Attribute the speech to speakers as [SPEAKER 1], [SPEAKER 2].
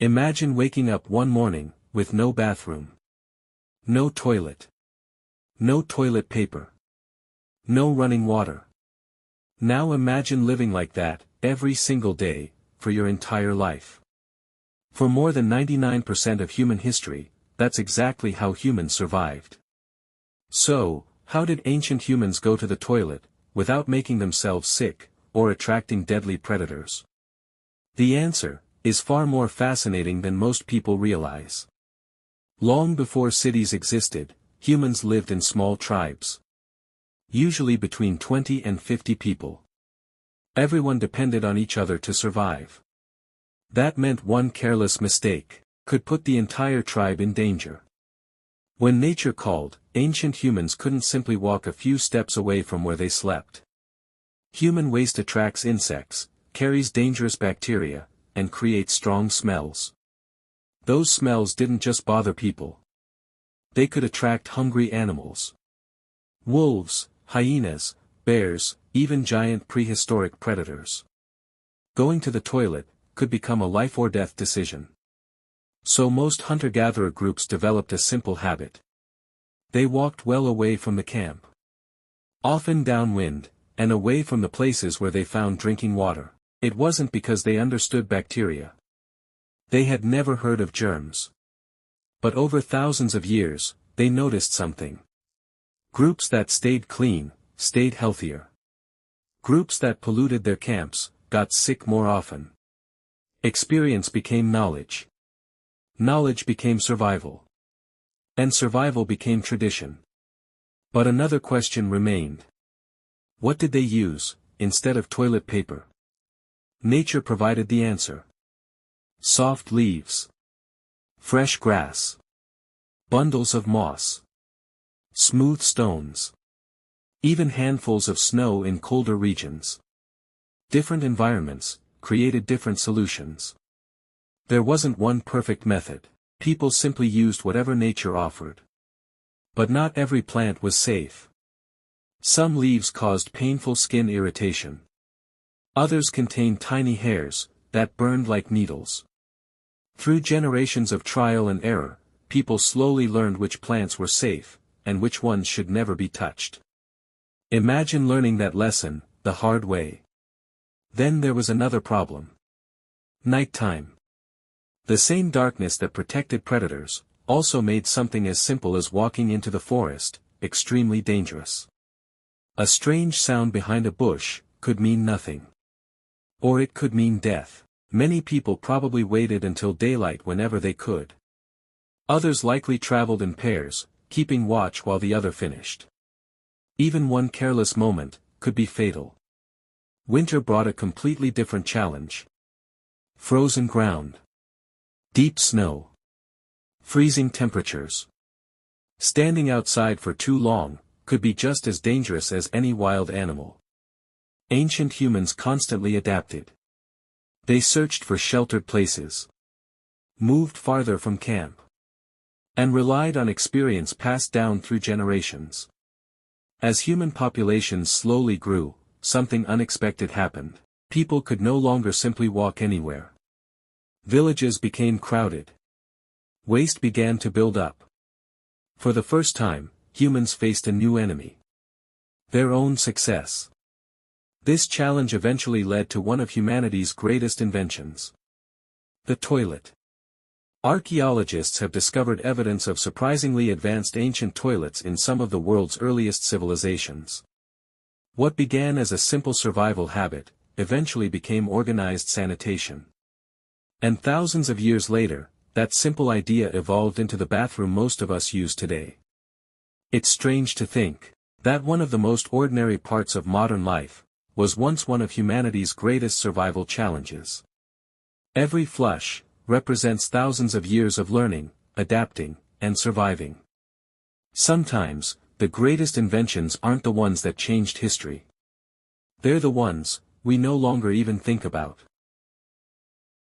[SPEAKER 1] Imagine waking up one morning, with no bathroom. No toilet. No toilet paper. No running water. Now imagine living like that, every single day, for your entire life. For more than 99% of human history, that's exactly how humans survived. So, how did ancient humans go to the toilet, without making themselves sick, or attracting deadly predators? The answer is far more fascinating than most people realize. Long before cities existed, humans lived in small tribes. Usually between 20 and 50 people. Everyone depended on each other to survive. That meant one careless mistake could put the entire tribe in danger. When nature called, ancient humans couldn't simply walk a few steps away from where they slept. Human waste attracts insects, carries dangerous bacteria, and creates strong smells. Those smells didn't just bother people. They could attract hungry animals. Wolves, hyenas, bears, even giant prehistoric predators. Going to the toilet could become a life-or-death decision. So most hunter-gatherer groups developed a simple habit. They walked well away from the camp. Often downwind, and away from the places where they found drinking water. It wasn't because they understood bacteria. They had never heard of germs. But over thousands of years, they noticed something. Groups that stayed clean, stayed healthier. Groups that polluted their camps, got sick more often. Experience became knowledge. Knowledge became survival. And survival became tradition. But another question remained. What did they use, instead of toilet paper? Nature provided the answer. Soft leaves. Fresh grass. Bundles of moss. Smooth stones. Even handfuls of snow in colder regions. Different environments created different solutions. There wasn't one perfect method. People simply used whatever nature offered. But not every plant was safe. Some leaves caused painful skin irritation. Others contained tiny hairs that burned like needles. Through generations of trial and error, people slowly learned which plants were safe, and which ones should never be touched. Imagine learning that lesson, the hard way. Then there was another problem. Nighttime. The same darkness that protected predators, also made something as simple as walking into the forest, extremely dangerous. A strange sound behind a bush could mean nothing. Or it could mean death. Many people probably waited until daylight whenever they could. Others likely traveled in pairs, keeping watch while the other finished. Even one careless moment could be fatal. Winter brought a completely different challenge. Frozen ground. Deep snow. Freezing temperatures. Standing outside for too long could be just as dangerous as any wild animal. Ancient humans constantly adapted. They searched for sheltered places. Moved farther from camp. And relied on experience passed down through generations. As human populations slowly grew, something unexpected happened. People could no longer simply walk anywhere. Villages became crowded. Waste began to build up. For the first time, humans faced a new enemy. Their own success. This challenge eventually led to one of humanity's greatest inventions. The toilet. Archaeologists have discovered evidence of surprisingly advanced ancient toilets in some of the world's earliest civilizations. What began as a simple survival habit, eventually became organized sanitation. And thousands of years later, that simple idea evolved into the bathroom most of us use today. It's strange to think that one of the most ordinary parts of modern life was once one of humanity's greatest survival challenges. Every flush represents thousands of years of learning, adapting, and surviving. Sometimes, the greatest inventions aren't the ones that changed history. They're the ones we no longer even think about.